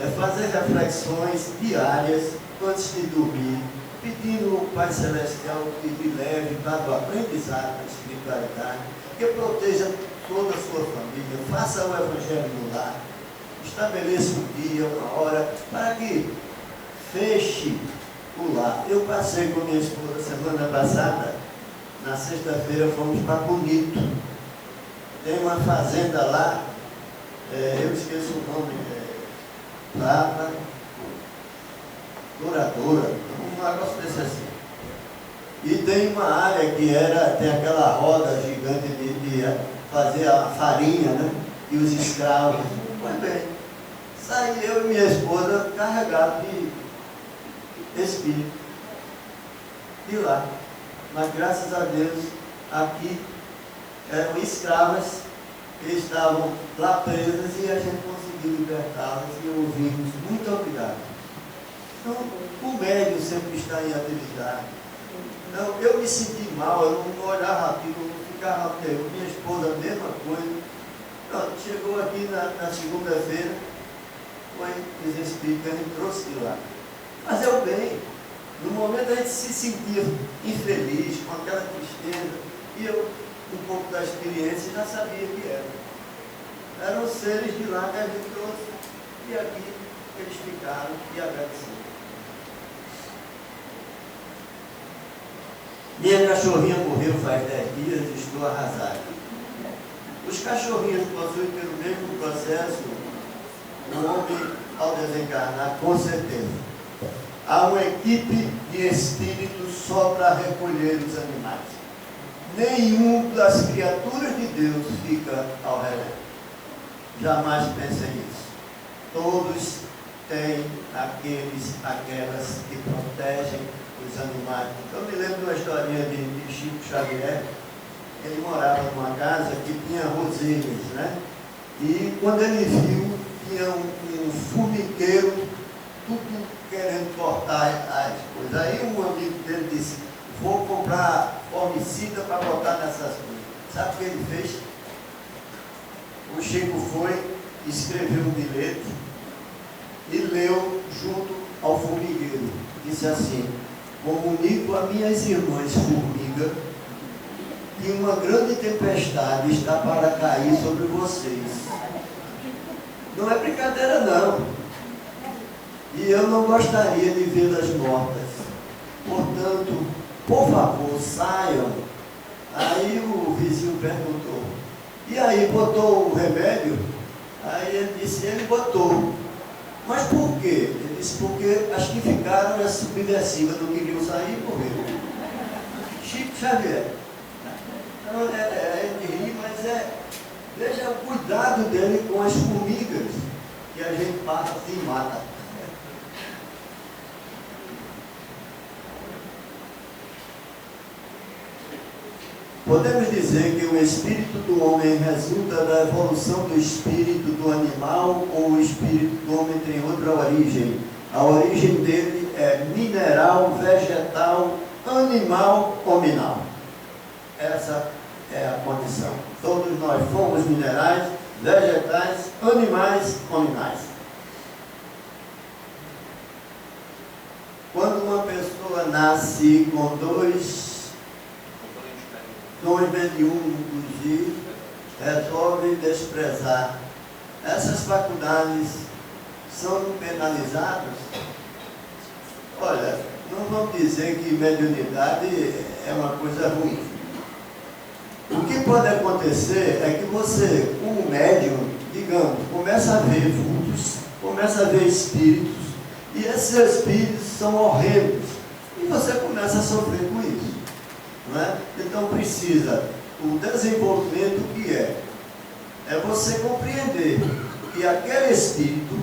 [SPEAKER 1] É fazer reflexões diárias antes de dormir, pedindo ao Pai Celestial que lhe leve para o aprendizado da espiritualidade, que proteja toda a sua família, faça o Evangelho no lar. Estabeleça um dia, uma hora, para que feche o lar. Eu passei com minha esposa semana passada, na sexta-feira fomos para Bonito. Tem uma fazenda lá, eu esqueço o nome, Prata, Douradora, um negócio desse assim. E tem uma área que tem aquela roda gigante de fazer a farinha, né? E os escravos. Pois bem. Saí eu e minha esposa carregados de espírito de lá. Mas graças a Deus, aqui eram escravas que estavam lá presas e a gente conseguiu libertá-las e ouvimos. Muito obrigado. Então, o médium sempre está em atividade. Então, eu me senti mal, eu não olhava aquilo, eu não ficava tempo. Minha esposa, a mesma coisa. Pronto, chegou aqui na segunda-feira, foi os espíritos que a gente trouxe de lá. Fazer o bem. No momento a gente se sentia infeliz, com aquela tristeza, e eu, um pouco da experiência, já sabia que era. Eram seres de lá que a gente trouxe, e aqui eles ficaram e agradeceram. Minha cachorrinha morreu faz 10 dias e estou arrasado. Os cachorrinhos possuem pelo mesmo processo o homem ao desencarnar, com certeza. Há uma equipe de espíritos só para recolher os animais. Nenhum das criaturas de Deus fica ao redor. Jamais pensem nisso. todos têm aquelas que protegem os animais. Eu me lembro de uma historinha de Chico Xavier. Ele morava numa casa que tinha roselhas, né? E quando ele viu, tinha um formigueiro, tudo querendo cortar as coisas. Aí um amigo dele disse: vou comprar formicida para botar nessas coisas. Sabe o que ele fez? O Chico foi, escreveu um bilhete e leu junto ao formigueiro. Disse assim: comunico a minhas irmãs formiga que uma grande tempestade está para cair sobre vocês. Não é brincadeira não. E eu não gostaria de vê-las mortas. Portanto, por favor, saiam. Aí o vizinho perguntou: e aí, botou o remédio? Aí ele disse: ele botou. Mas por quê? Ele disse: porque as que ficaram, as subversivas, não queriam sair e morreram. Chico Xavier. Então, é de rir, mas veja o cuidado dele com as formigas que a gente passa e mata. Podemos dizer que o espírito do homem resulta da evolução do espírito do animal, ou o espírito do homem tem outra origem. A origem dele é mineral, vegetal, animal, hominal. Essa é a condição. Todos nós fomos minerais, vegetais, animais, hominais. Quando uma pessoa nasce com dois mediúnicos e resolve desprezar, essas faculdades são penalizadas? Olha, não vamos dizer que mediunidade é uma coisa ruim. O que pode acontecer é que você, como médium, digamos, começa a ver vultos, começa a ver espíritos, e esses espíritos são horrendos, e você começa a sofrer com isso. Não é? Então precisa o desenvolvimento que é você compreender que aquele espírito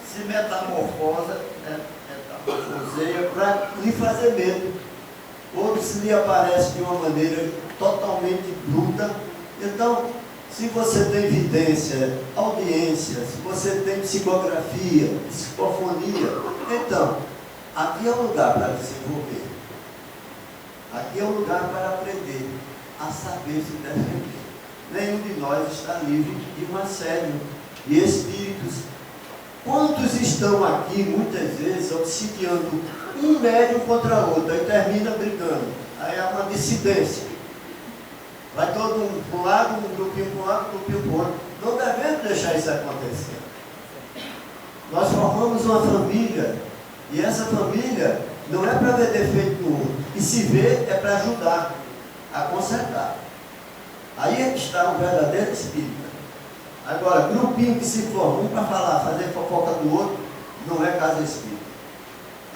[SPEAKER 1] se metamorfoseia para lhe fazer medo, ou se lhe aparece de uma maneira totalmente bruta. Então, se você tem evidência, audiência, se você tem psicografia, psicofonia, então aqui é o lugar para desenvolver. Aqui é o lugar para aprender a saber se defender. Nenhum de nós está livre de um assédio de espíritos. Quantos estão aqui, muitas vezes, obsidiando um médium contra outro, e termina brigando? Aí há uma dissidência. Vai todo mundo para um lado, um grupinho para um lado, um grupinho para o outro. Não devemos deixar isso acontecer. Nós formamos uma família, e essa família não é para ver defeito no outro, e se vê é para ajudar a consertar. Aí é que está o verdadeiro espírito. Agora, grupinho que se forma, um para falar, fazer fofoca do outro, não é casa espírita.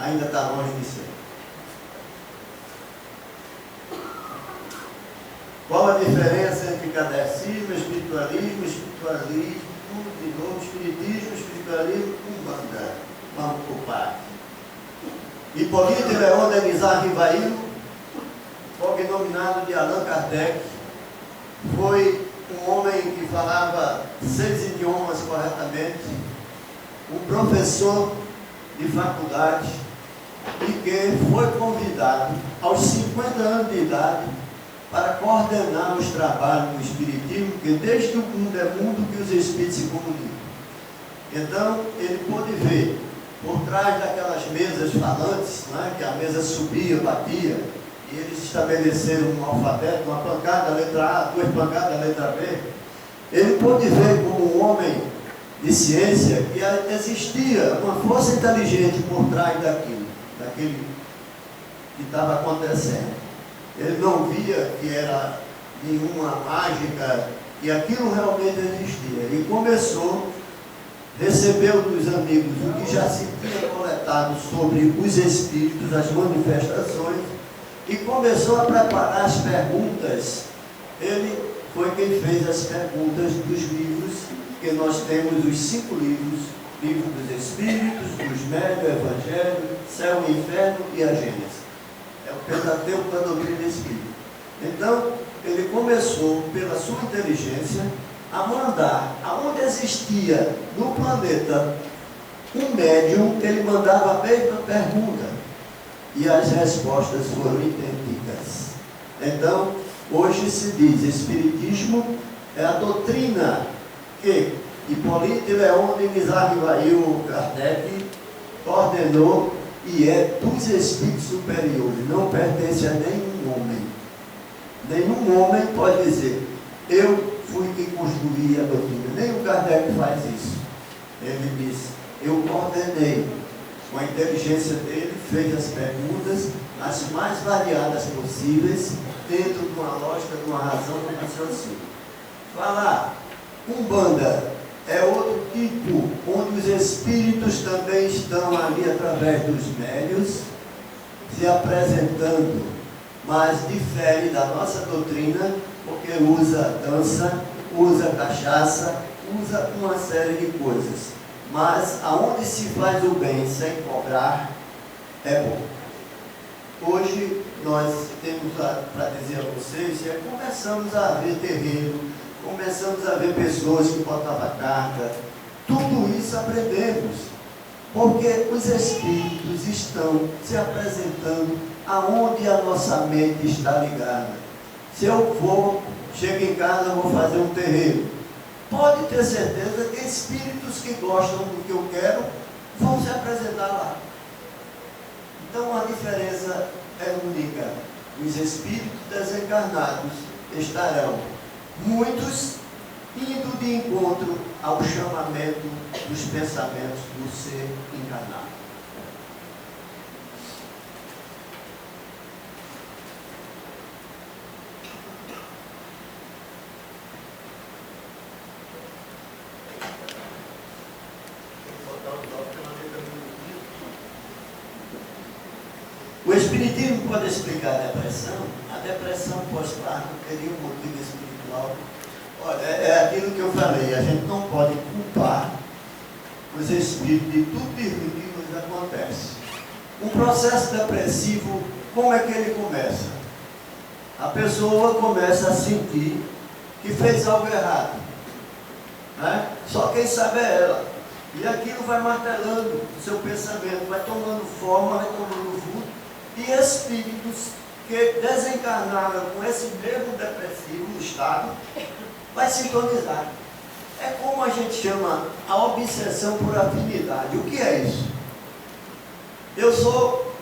[SPEAKER 1] Ainda está longe de ser. Qual a diferença entre catecismo, espiritualismo, de novo, espiritismo, espiritualismo, umbanda? Vamos por parte. Hipólito Leon Denis Rivail, cognominado de Allan Kardec, foi um homem que falava 6 idiomas corretamente, um professor de faculdade, e que foi convidado aos 50 anos de idade para coordenar os trabalhos do Espiritismo, porque desde o mundo é mundo que os Espíritos se comunicam. Então, ele pôde ver, por trás daquelas mesas falantes, né, que a mesa subia, batia, e eles estabeleceram um alfabeto, uma pancada, letra A, 2 pancadas, letra B. Ele pôde ver como um homem de ciência que existia uma força inteligente por trás daquilo que estava acontecendo. Ele não via que era nenhuma mágica, e aquilo realmente existia. E começou, recebeu dos amigos o que já se tinha coletado sobre os espíritos, as manifestações, e começou a preparar as perguntas. Ele foi quem fez as perguntas dos livros, que nós temos os 5 livros Livro dos Espíritos, dos Médios, Evangelho, Céu e Inferno e a Gênesis. É o Pentateuco da doutrina espírita. Então, ele começou, pela sua inteligência, a mandar, aonde existia no planeta um médium, ele mandava a mesma pergunta. E as respostas foram idênticas. Então, hoje se diz, Espiritismo é a doutrina que Hipólito Leon de Mizrahi Kardec ordenou e é dos espíritos superiores, não pertence a nenhum homem. Nenhum homem pode dizer, eu fui quem construí a doutrina. Nem o Kardec faz isso. Ele diz, eu ordenei, com a inteligência dele, fez as perguntas, as mais variadas possíveis, dentro de uma lógica, de uma razão, de um raciocínio. Falar, Umbanda é outro tipo, onde os espíritos também estão ali através dos médios, se apresentando, mas difere da nossa doutrina, porque usa dança, usa cachaça, usa uma série de coisas. Mas aonde se faz o bem sem cobrar, é bom. Hoje nós temos para dizer a vocês, começamos a ver terreiro, começamos a ver pessoas que botavam carta, tudo isso aprendemos, porque os espíritos estão se apresentando aonde a nossa mente está ligada. Se eu for, chego em casa, vou fazer um terreiro, pode ter certeza que espíritos que gostam do que eu quero vão se apresentar lá. Então a diferença é única. Os espíritos desencarnados estarão, muitos, indo de encontro ao chamamento dos pensamentos do ser encarnado. O Espiritismo pode explicar a depressão? A depressão pós-parto teria um motivo espiritual. Olha, é aquilo que eu falei, a gente não pode culpar os espíritos de tudo de ruim que nos acontece. Um processo depressivo, como é que ele começa? A pessoa começa a sentir que fez algo errado, né? Só quem sabe é ela. E aquilo vai martelando o seu pensamento, vai tomando forma, vai tomando vulto. E espíritos que desencarnaram com esse mesmo depressivo estado, vai sintonizar. É como a gente chama a obsessão por afinidade. O que é isso? Eu sou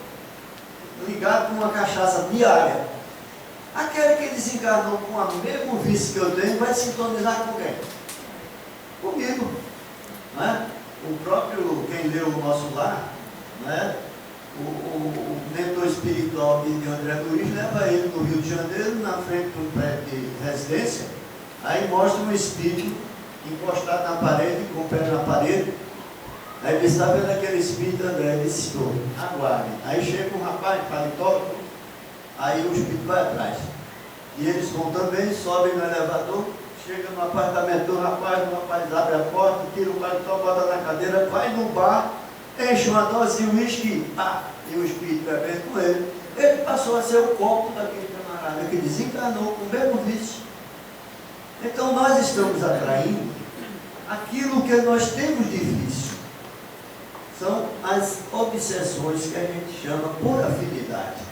[SPEAKER 1] ligado com uma cachaça diária. Aquele que desencarnou com o mesmo vício que eu tenho, vai sintonizar com quem? Comigo. Não é? O próprio, quem leu o Nosso Lar, não é? O mentor espiritual de André Luiz leva ele no Rio de Janeiro, na frente do prédio de residência, aí mostra um espírito encostado na parede, com o pé na parede. Aí ele está vendo aquele espírito, André, ele disse, estou, aguarde. Aí chega um rapaz, paletó, aí o espírito vai atrás. E eles vão também, sobem no elevador, chega no apartamento do rapaz, o rapaz abre a porta, tira o paletó, bota na cadeira, vai no bar, enche uma dose de uísque, e o espírito bebendo com ele. Ele passou a ser o copo daquele camarada que desencarnou com o mesmo vício. Então nós estamos atraindo aquilo que nós temos de vício. São as obsessões que a gente chama por afinidade.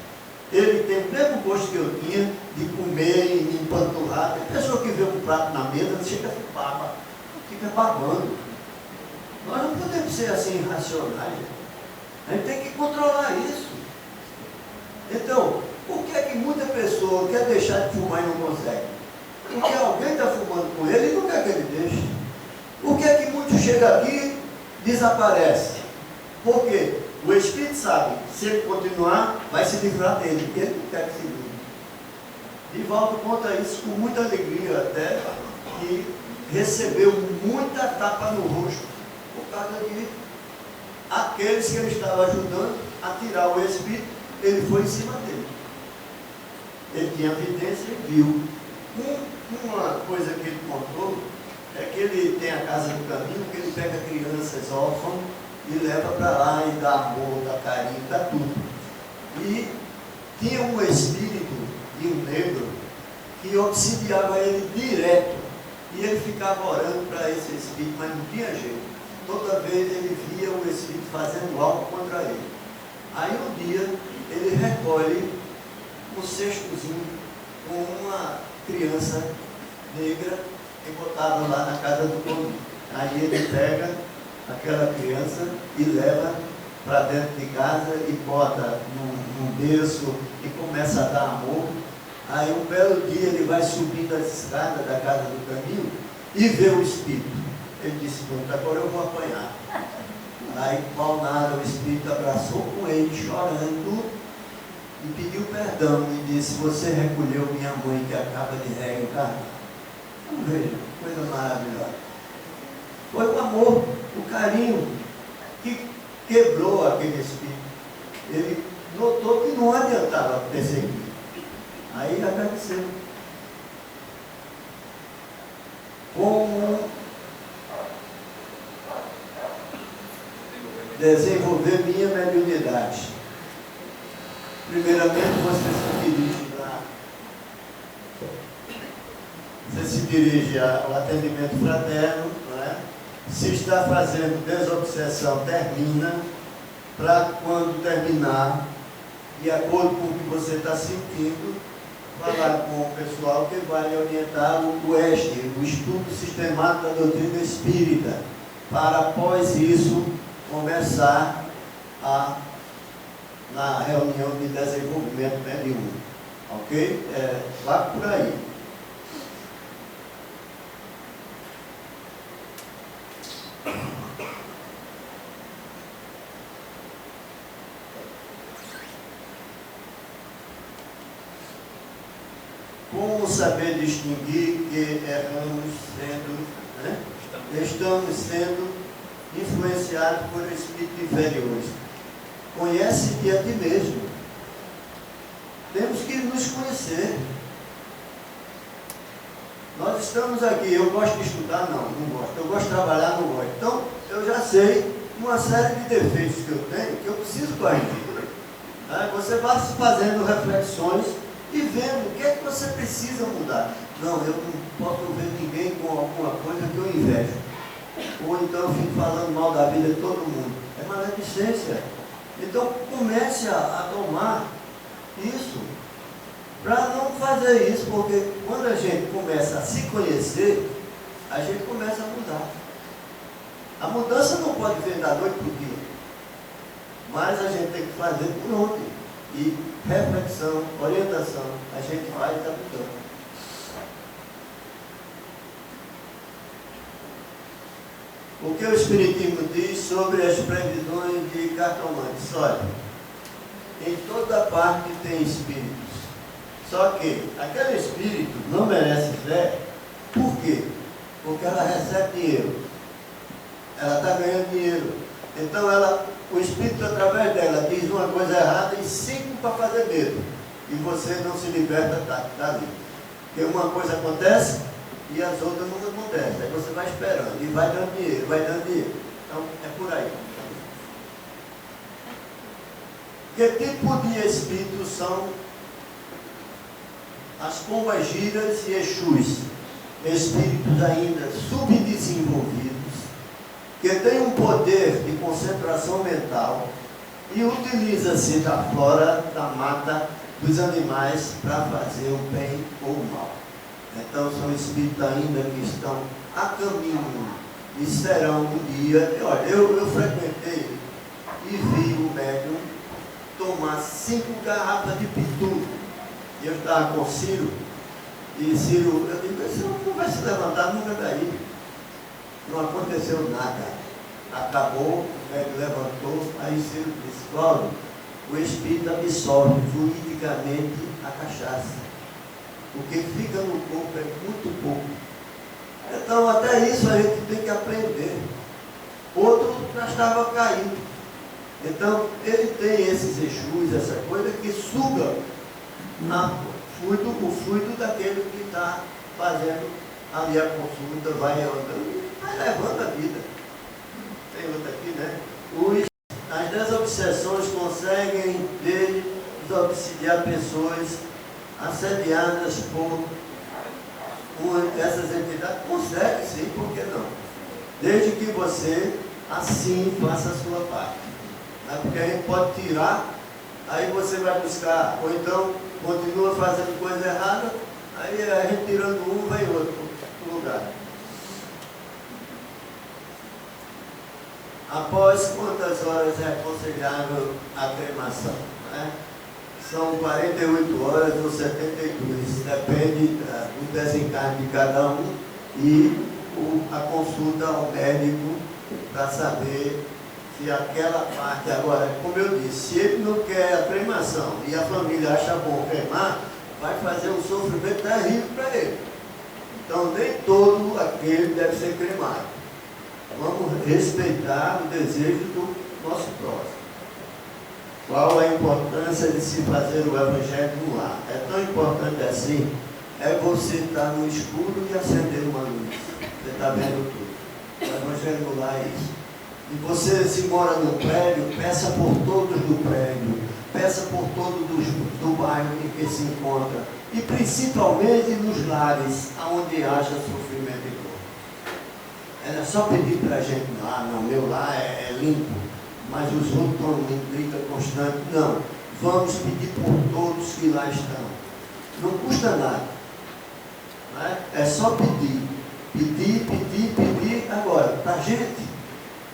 [SPEAKER 1] Ele tem o mesmo gosto que eu tinha de comer e me empanturrar. Tem pessoa que vê um prato na mesa, chega a baba, fica babando. Nós não podemos ser assim irracionais. A gente tem que controlar isso. Então, por que é que muita pessoa quer deixar de fumar e não consegue? Porque alguém está fumando com ele e não quer que ele deixe. Por que é que muitos chegam aqui e desaparecem? Porque o Espírito sabe, se ele continuar, vai se livrar dele, porque ele não quer que se livre. Divaldo conta isso com muita alegria até, que recebeu muita tapa no rosto, por causa de aqueles que ele estava ajudando a tirar o Espírito, ele foi em cima dele. Ele tinha evidência e viu. Uma coisa que ele contou, é que ele tem a casa do caminho, que ele pega crianças órfãs e leva para lá e dá amor, dá carinho, dá tudo. E tinha um espírito de um negro que obsidiava ele direto. E ele ficava orando para esse espírito, mas não tinha jeito. Toda vez ele via o espírito fazendo algo contra ele. Aí um dia ele recolhe um cestozinho com uma criança negra e botava lá na casa do dono. Aí ele pega aquela criança e leva para dentro de casa e bota num berço e começa a dar amor. Aí um belo dia ele vai subindo as escadas da casa do caminho e vê o espírito. Ele disse, pronto, agora eu vou apanhar. Aí qual nada, o espírito abraçou com ele, chorando, e pediu perdão e disse, você recolheu minha mãe que acaba de reencarnar. Então veja, coisa maravilhosa. Foi o amor, o carinho que quebrou aquele espírito. Ele notou que não adiantava perseguir. Aí agradeceu. Como desenvolver minha mediunidade. Primeiramente você se dirige ao atendimento fraterno, não é? Se está fazendo desobsessão, termina, para quando terminar, de acordo com o que você está sentindo, falar com o pessoal que vai orientar o EST, o Estudo Sistemático da Doutrina Espírita, para após isso começar na reunião de desenvolvimento mediúnico. Ok? Vá por aí. Como saber distinguir que estamos sendo influenciados por espíritos inferiores? Conhece-te a ti mesmo. Temos que nos conhecer. Nós estamos aqui, eu gosto de estudar? Não gosto. Eu gosto de trabalhar? Não gosto. Então, eu já sei uma série de defeitos que eu tenho, que eu preciso corrigir. Você vai se fazendo reflexões e vendo o que é que você precisa mudar. Não, eu não posso ver ninguém com alguma coisa que eu invejo. Ou então eu fico falando mal da vida de todo mundo. É maledicência. Então comece a tomar isso, para não fazer isso, porque quando a gente começa a se conhecer, a gente começa a mudar. A mudança não pode vir da noite para o dia, mas a gente tem que fazer por ontem. E reflexão, orientação, a gente vai estar mudando. O que o Espiritismo diz sobre as previsões de cartomantes? Olha, em toda parte tem espíritos. Só que aquele espírito não merece fé. Por quê? Porque ela recebe dinheiro. Ela está ganhando dinheiro. Então o espírito através dela diz uma coisa errada e 5 para fazer medo. E você não se liberta dali. Porque uma coisa acontece e as outras não acontecem. Aí você vai esperando e vai dando dinheiro, vai dando dinheiro. Então é por aí. Que tipo de espíritos são as pombagiras e exus? Espíritos ainda subdesenvolvidos, que têm um poder de concentração mental e utiliza-se da flora, da mata, dos animais para fazer o bem ou o mal. Então são espíritos ainda que estão a caminho e serão um dia. Olha, eu frequentei e vi o médium tomar 5 garrafas de pitu. E eu estava com o Ciro, e Ciro, eu digo, esse não vai se levantar nunca daí. Não aconteceu nada. Acabou, o médium levantou, aí Ciro disse, Cláudio, o espírito absorve fluidicamente a cachaça. O que fica no corpo é muito pouco. Então até isso a gente tem que aprender. Outro já estava caído. Então ele tem esses exus, essa coisa que suga o fluido daquele que está fazendo ali a consulta, vai andando, vai levando a vida. Tem outra aqui, né? As desobsessões conseguem desobsidiar pessoas assediadas por essas entidades. Consegue sim, por que não? Desde que você assim faça a sua parte. Porque a gente pode tirar, aí você vai buscar, ou então continua fazendo coisa errada, aí a gente tirando um, vai outro pro lugar. Após quantas horas é aconselhável a cremação? Né? São 48 horas ou 72, depende do desencarne de cada um e a consulta ao médico para saber se aquela parte, agora, como eu disse, se ele não quer a cremação e a família acha bom cremar, vai fazer um sofrimento terrível para ele. Então, nem todo aquele deve ser cremado. Vamos respeitar o desejo do nosso próximo. Qual a importância de se fazer o evangelho no lar? É tão importante assim, é você estar no escuro e acender uma luz. Você está vendo tudo. O evangelho no lar é isso. E você, se mora no prédio, peça por todos do prédio, peça por todos do bairro em que se encontra, e principalmente nos lares, onde haja sofrimento e dor. É só pedir para a gente lá, não, meu lar é limpo, mas os outros estão em briga constante. Não, vamos pedir por todos que lá estão. Não custa nada. Não é? É só pedir. Pedir, pedir, pedir. Agora, para a gente,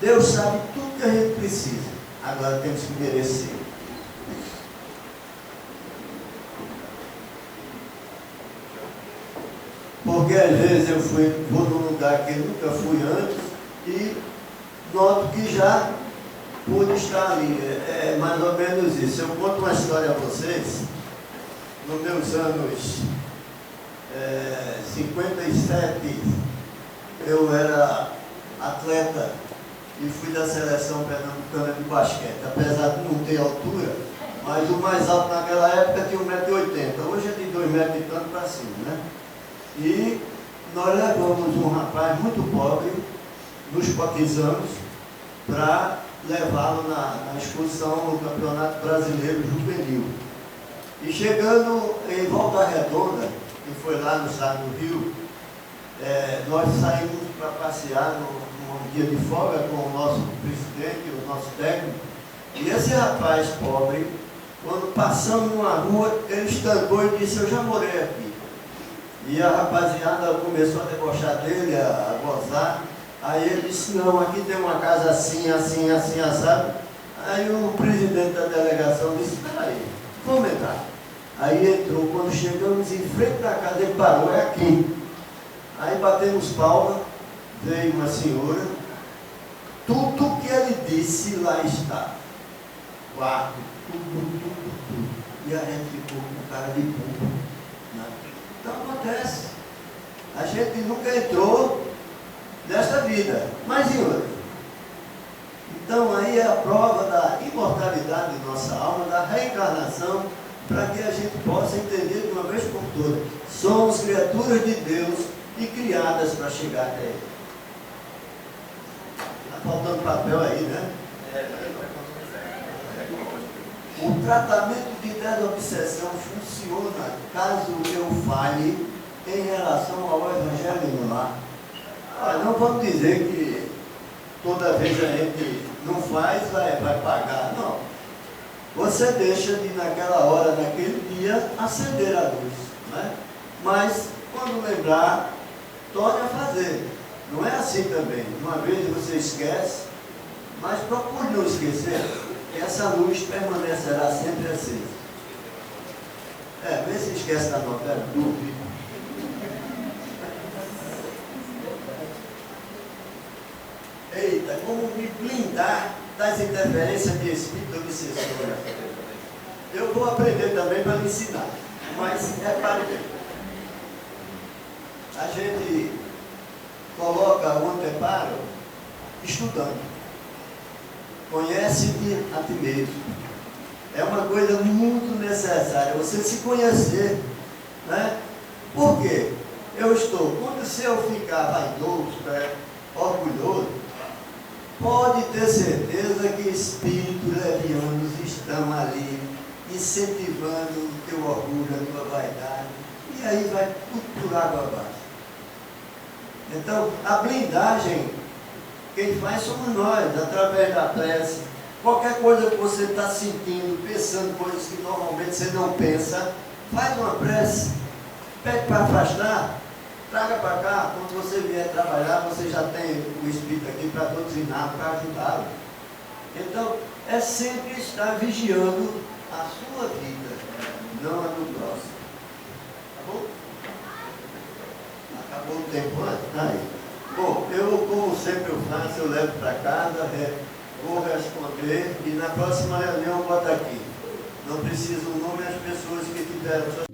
[SPEAKER 1] Deus sabe tudo que a gente precisa. Agora temos que merecer. Porque às vezes eu vou num lugar que eu nunca fui antes e noto que já pude estar ali. É mais ou menos isso. Eu conto uma história a vocês. Nos meus anos 57, eu era atleta e fui da seleção pernambucana de basquete. Apesar de não ter altura, mas o mais alto naquela época tinha 1,80 m. Hoje é de 2 metros e tanto para cima, né? E nós levamos um rapaz muito pobre, nos batizamos, para levá-lo na exposição no Campeonato Brasileiro Juvenil. E chegando em Volta Redonda, que foi lá no estado do Rio, nós saímos para passear num dia de folga com o nosso presidente, o nosso técnico, e esse rapaz pobre, quando passamos numa rua, ele estancou e disse: eu já morei aqui. E a rapaziada começou a debochar dele, a gozar. Aí ele disse: não, aqui tem uma casa assim, assim, assim, assado. Aí o presidente da delegação disse: peraí, vamos entrar. Aí entrou, quando chegamos em frente da casa, ele parou: é aqui. Aí batemos palma, veio uma senhora, tudo que ele disse lá está. Quarto, tudo. E a gente ficou com cara de burro. Então acontece. A gente nunca entrou nesta vida, mas em outra. Então aí é a prova da imortalidade de nossa alma, da reencarnação, para que a gente possa entender de uma vez por todas. Somos criaturas de Deus e criadas para chegar até Ele. Está faltando papel aí, né? O tratamento de desobsessão funciona caso eu falhe em relação ao Evangelho no lar. Não vamos dizer que toda vez a gente não faz, vai pagar. Não. Você deixa de, naquela hora, naquele dia, acender a luz. Né? Mas, quando lembrar, torne a fazer. Não é assim também. Uma vez você esquece, mas procure não esquecer. Essa luz permanecerá sempre acesa. Vê se esquece da novela, dúvida. Eita, como me blindar das interferências de espírito obsessor? Eu vou aprender também para me ensinar, mas é para ver. A gente coloca o anteparo estudando. Conhece-te a ti mesmo. É uma coisa muito necessária, você se conhecer. Né? Por quê? eu estou. Quando se eu ficar vaidoso, orgulhoso, pode ter certeza que espíritos levianos estão ali, incentivando o teu orgulho, a tua vaidade, e aí vai tudo por água abaixo. Então, a blindagem, quem faz somos nós, através da prece. Qualquer coisa que você está sentindo, pensando coisas que normalmente você não pensa, faz uma prece, pede para afastar, traga para cá. Quando você vier trabalhar, você já tem o Espírito aqui para doutrinar, para ajudá-lo. Então, é sempre estar vigiando a sua vida, não a do próximo. Acabou? Acabou o tempo antes? Aí. Bom, eu, como sempre eu faço, eu levo para casa, vou responder, e na próxima reunião eu boto aqui. Não precisa o nome das pessoas que tiveram suas